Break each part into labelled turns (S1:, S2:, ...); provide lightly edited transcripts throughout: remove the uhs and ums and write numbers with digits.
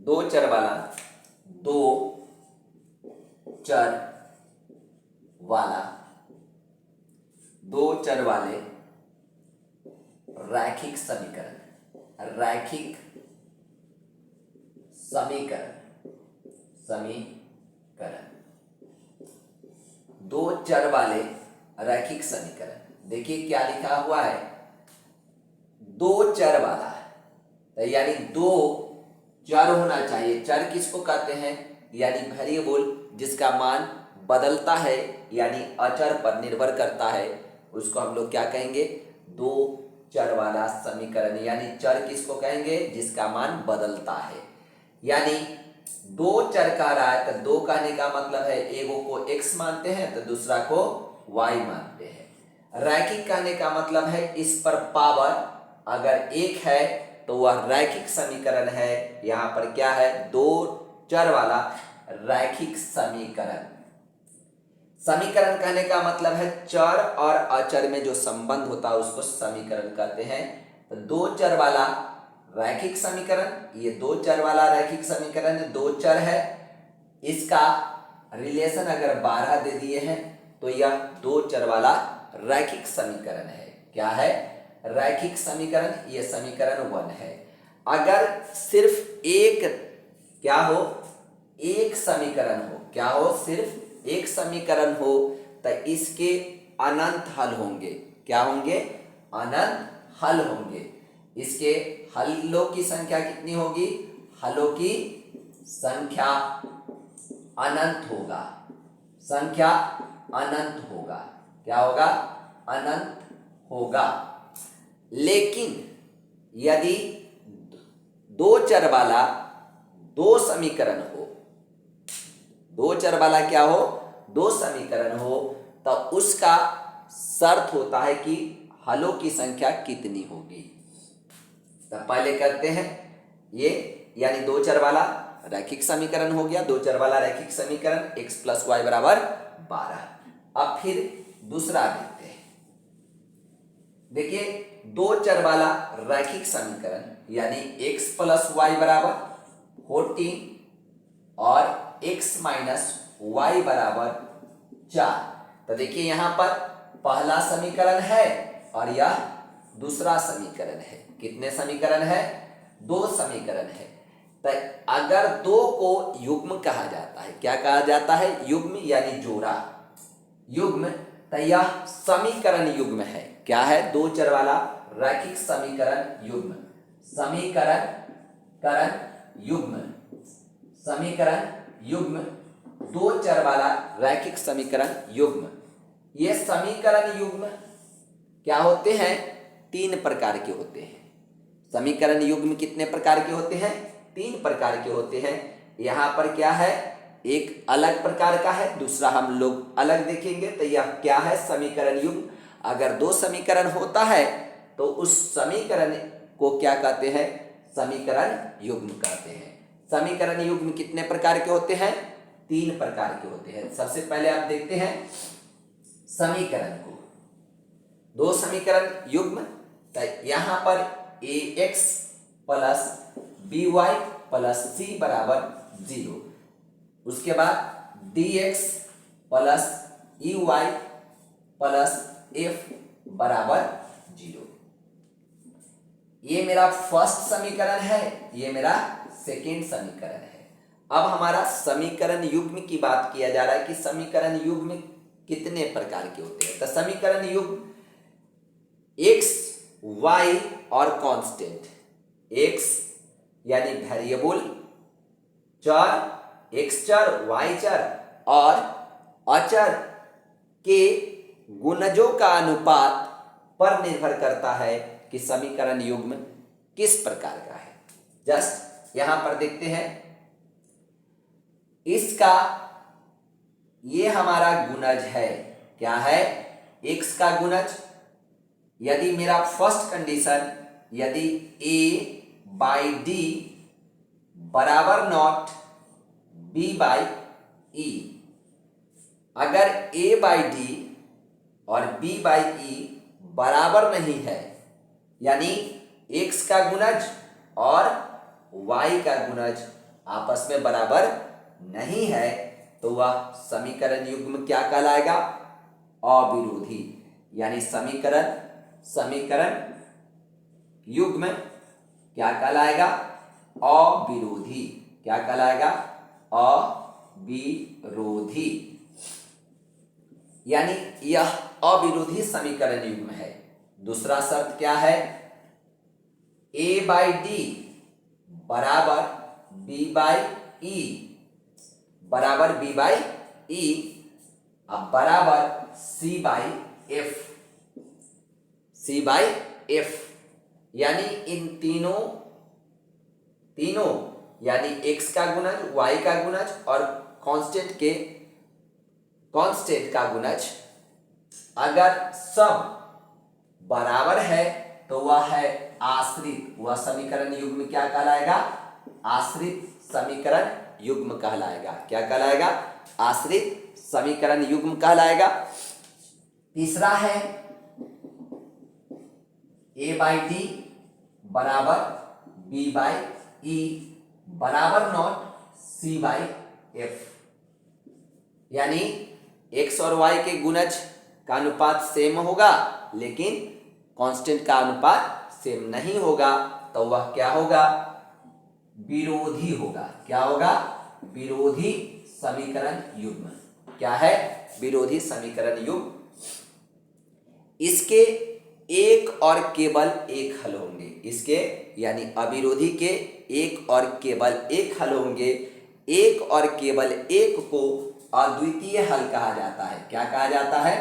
S1: दो चर वाला दो चर वाला दो चर वाले रैखिक समीकरण रैखिक समीकरण समीकरण दो चर वाले रैखिक समीकरण। देखिए क्या लिखा हुआ है, दो चर वाला, तो यानी दो चर होना चाहिए। चर किसको कहते हैं, यानी वेरिएबल जिसका मान बदलता है यानी अचर पर निर्भर करता है, उसको हम लोग क्या कहेंगे, दो चर वाला समीकरण। यानी चर किसको कहेंगे, जिसका मान बदलता है। यानी दो चर कह रहा है तो दो कहने का मतलब है एगो को x मानते हैं तो दूसरा को y मानते हैं। रैखिक कहने का मतलब है इस पर पावर अगर एक है तो वह रैखिक समीकरण है। यहाँ पर क्या है, दो चर वाला रैखिक समीकरण। समीकरण कहने का मतलब है चर और अचर में जो संबंध होता है उसको समीकरण कहते हैं। तो दो चर वाला रैखिक समीकरण, ये दो चर वाला रैखिक समीकरण, दो चर है, इसका रिलेशन अगर 12 दे दिए हैं तो यह दो चर वाला रैखिक समीकरण है। क्या है, रैखिक समीकरण, ये समीकरण 1 है। अगर सिर्फ एक क्या हो, एक समीकरण हो, क्या हो, सिर्फ एक समीकरण हो तो इसके अनंत हल होंगे। क्या होंगे, अनंत हल होंगे। इसके हलों की संख्या कितनी होगी, हलों की संख्या अनंत होगा, संख्या अनंत होगा। क्या होगा, अनंत होगा। लेकिन यदि दो चर वाला दो समीकरण हो, दो चर वाला क्या हो, दो समीकरण हो, तो उसका शर्त होता है कि हलों की संख्या कितनी होगी। तो पहले करते हैं ये, यानी दो चर वाला रैखिक समीकरण हो गया, दो चर वाला रैखिक समीकरण x + y = 12। अब फिर दूसरा देखते हैं। देखिए दो चर वाला रैखिक समीकरण यानी x + y = 14 और x - y = 4। तो देखिए यहाँ पर पहला समीकरण है और यह दूसरा समीकरण है। कितने समीकरण है, दो समीकरण है। तो अगर दो को युग्म कहा जाता है, क्या कहा जाता है, युग्म यानी जोड़ा, युग्म, तो यह समीकरण युग्म है। क्या है, दो चर वाला रैखिक समीकरण युग्म, समीकरण युग्म, समीकरण युग्म, दो चर वाला रैखिक समीकरण युग्म। ये समीकरण युग्म क्या होते हैं, तीन प्रकार के होते हैं। समीकरण युग्म कितने प्रकार के होते हैं, तीन प्रकार के होते हैं। यहाँ पर क्या है, एक अलग प्रकार का है, दूसरा हम लोग अलग देखेंगे। तो यह क्या है, समीकरण युग्म। अगर दो समीकरण होता है तो उस समीकरण को क्या कहते हैं, समीकरण युग्म कहते हैं। समीकरण युग्म कितने प्रकार के होते हैं, तीन प्रकार के होते हैं। सबसे पहले आप देखते हैं समीकरण को, दो समीकरण युग्म। तो यहाँ पर ax + by + c = 0, उसके बाद dx + ey + f = 0। ये मेरा फर्स्ट समीकरण है, ये मेरा सेकेंड समीकरण है। अब हमारा समीकरण युग्म की बात किया जा रहा है कि समीकरण युग्म कितने प्रकार के होते हैं। तो समीकरण युग्म x, y और कांस्टेंट, x यानी वेरिएबल चर, x चर, y चर और अचर के गुणजों का अनुपात पर निर्भर करता है कि समीकरण युग्म किस प्रकार का है। जस्ट यहां पर देखते हैं, इसका ये हमारा गुणज है। क्या है, x का गुणज। यदि मेरा फर्स्ट कंडीशन, यदि a/d = b/e, अगर a/d और b/e बराबर नहीं है, यानी x का गुणज और y का गुणज आपस में बराबर नहीं है तो वह समीकरण युग्म क्या कहलाएगा? अविरोधी। यानी समीकरण युग्म क्या कहलाएगा? अविरोधी। क्या कहलाएगा? अविरोधी। यानी यह अविरोधी समीकरण युग्म है। दूसरा शर्त क्या है? a/d बराबर b/e बराबर b/e अब बराबर c/f। यानी इन तीनों यानी x का गुणज, y का गुणज और कांस्टेंट का गुणज अगर सब बराबर है तो वह है आश्रित। वह समीकरण युग्म क्या कहलाएगा? आश्रित समीकरण युग्म कहलाएगा। क्या कहलाएगा? आश्रित समीकरण युग्म कहलाएगा। तीसरा है a/d बराबर b/e बराबर नॉट c/f। यानी x और y के गुणज का अनुपात सेम होगा लेकिन कांस्टेंट का अनुपात सेम नहीं होगा तो वह क्या होगा? विरोधी होगा। क्या होगा? विरोधी समीकरण युग्म। क्या है? विरोधी समीकरण युग्म। इसके एक और केवल एक हल होंगे। इसके यानी अविरोधी के एक और केवल एक हल होंगे। एक और केवल एक को अद्वितीय हल कहा जाता है। क्या कहा जाता है?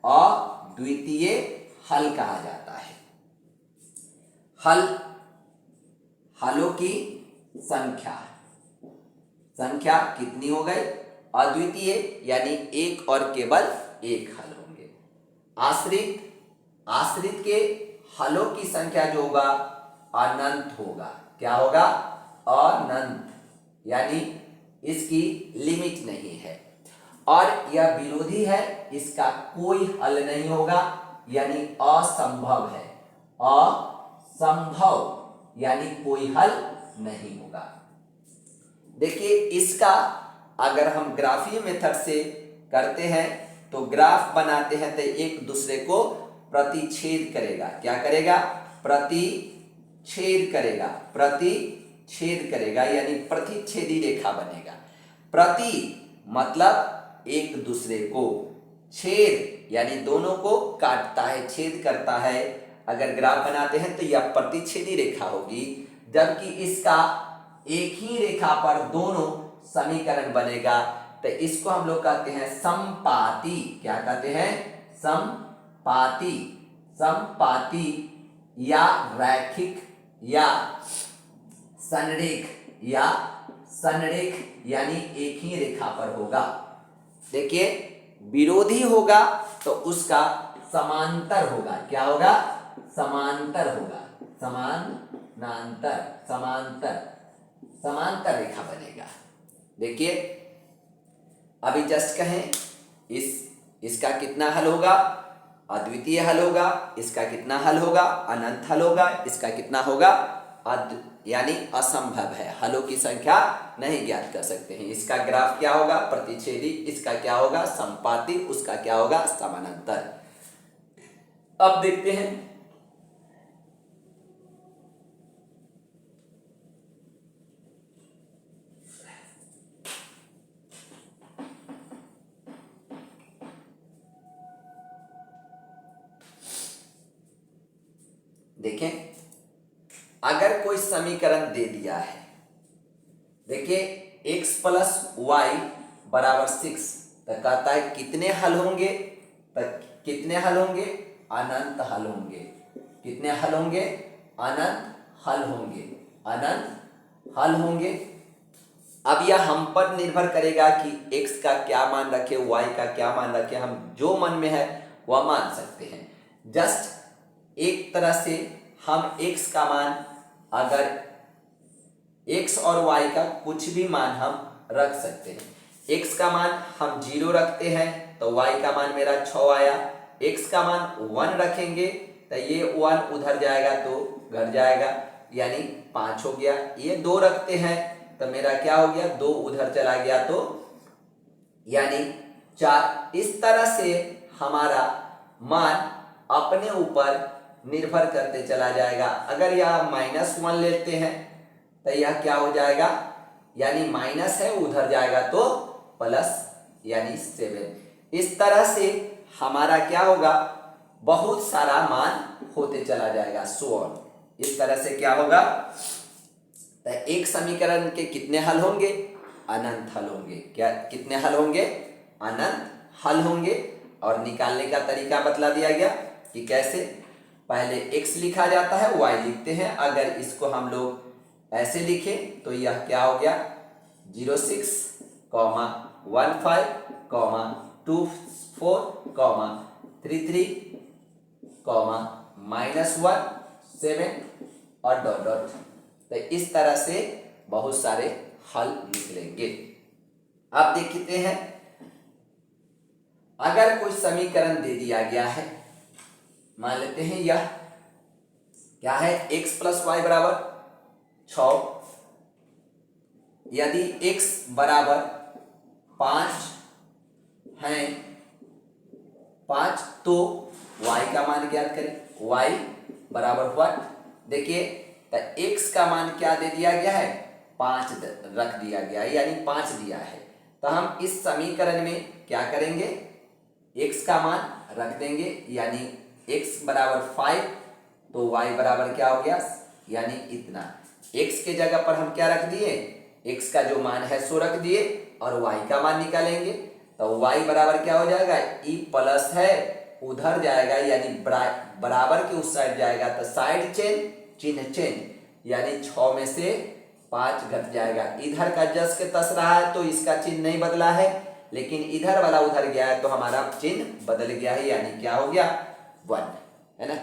S1: अद्वितीय हल कहा जाता है। हलों की संख्या कितनी हो गई? अद्वितीय यानी एक और केवल एक हल होंगे। आश्रित के हलों की संख्या जो होगा अनंत होगा। क्या होगा? अनंत। यानी इसकी लिमिट नहीं है। और यह विरोधी है, इसका कोई हल नहीं होगा यानी असंभव है। असंभव यानी कोई हल नहीं होगा। देखिए इसका अगर हम ग्राफीय मेथड से करते हैं तो ग्राफ बनाते हैं तो एक दूसरे को प्रतिच्छेद करेगा। क्या करेगा? प्रतिच्छेद करेगा यानी प्रतिच्छेदी रेखा बनेगा। प्रति मतलब एक दूसरे को, छेद यानी दोनों को काटता है, छेद करता है। अगर ग्राफ बनाते हैं तो यह प्रतिच्छेदी रेखा होगी, जबकि इसका एक ही रेखा पर दोनों समीकरण बनेगा तो इसको हम लोग कहते हैं समपाती। क्या कहते हैं? समपाती या रैखिक या संरेख यानी एक ही रेखा पर होगा। देखिए विरोधी होगा तो उसका समांतर होगा। क्या होगा? समांतर होगा। समांतर रेखा बनेगा। देखिए अभी जस्ट कहें इसका कितना हल होगा? अद्वितीय हल होगा। इसका कितना हल होगा? अनंत हल होगा। इसका कितना होगा? यानी असंभव है, हलों की संख्या नहीं ज्ञात कर सकते हैं। इसका ग्राफ क्या होगा? प्रतिच्छेदी। इसका क्या होगा? संपाती। उसका क्या होगा? समानांतर। अब देखते हैं देखें अगर कोई समीकरण दे दिया है। देखिए x प्लस वाई बराबर 6 तो कहता है कितने हल होंगे? कितने हल होंगे? अनंत हल होंगे। कितने हल होंगे? अनंत हल होंगे। अब यह हम पर निर्भर करेगा कि x का क्या मान रखे, y का क्या मान रखे। हम जो मन में है वह मान सकते हैं। जस्ट एक तरह से हम x का मान, अगर x और y का कुछ भी मान हम रख सकते हैं। x का मान हम 0 रखते हैं तो y का मान मेरा 6 आया। x का मान 1 रखेंगे तो ये 1 उधर जाएगा तो घर जाएगा यानी 5 हो गया। ये 2 रखते हैं तो मेरा क्या हो गया, 2 उधर चला गया तो यानी 4। इस तरह से हमारा मान अपने ऊपर निर्भर करते चला जाएगा। अगर यह -1 लेते हैं तो यह क्या हो जाएगा, यानी माइनस है उधर जाएगा तो प्लस यानी 7। इस तरह से हमारा क्या होगा, बहुत सारा मान होते चला जाएगा, सो ऑन। इस तरह से क्या होगा, तो एक समीकरण के कितने हल होंगे, अनंत हल होंगे। क्या कितने हल होंगे, अनंत हल होंगे। और निकालने का तरीका बतला दिया गया कि कैसे। पहले x लिखा जाता है, y लिखते हैं। अगर इसको हम लोग ऐसे लिखें तो यह क्या हो गया, 06, 15, 24, 33, -1, 7 और डॉट डॉट। तो इस तरह से बहुत सारे हल निकलेंगे। अब देखते हैं, अगर कोई समीकरण दे दिया गया है, मान लेते हैं यह क्या है, x + y बराबर 6। यदि x बराबर 5 है, 5 तो y का मान ज्ञात करें। y बराबर व्हाट, देखिए तो x का मान क्या दे दिया गया है, 5 रख दिया गया है, यानी 5 दिया है। तो हम इस समीकरण में क्या करेंगे, x का मान रख देंगे, यानी x बराबर 5 तो y बराबर क्या हो गया, यानी इतना। x के जगह पर हम क्या रख दिए, x का जो मान है सो रख दिए और y का मान निकालेंगे। तो y बराबर क्या हो जाएगा, e प्लस है उधर जाएगा, यानी बराबर के उस साइड जाएगा तो साइड चेंज, चिन्ह चेंज, यानी 6 में से 5 घट जाएगा। इधर का जस के तस रहा है तो इसका चिन्ह नहीं बदला है, लेकिन इधर वाला उधर गया है तो हमारा चिन्ह बदल गया है, यानी क्या हो गया, 1, है ना।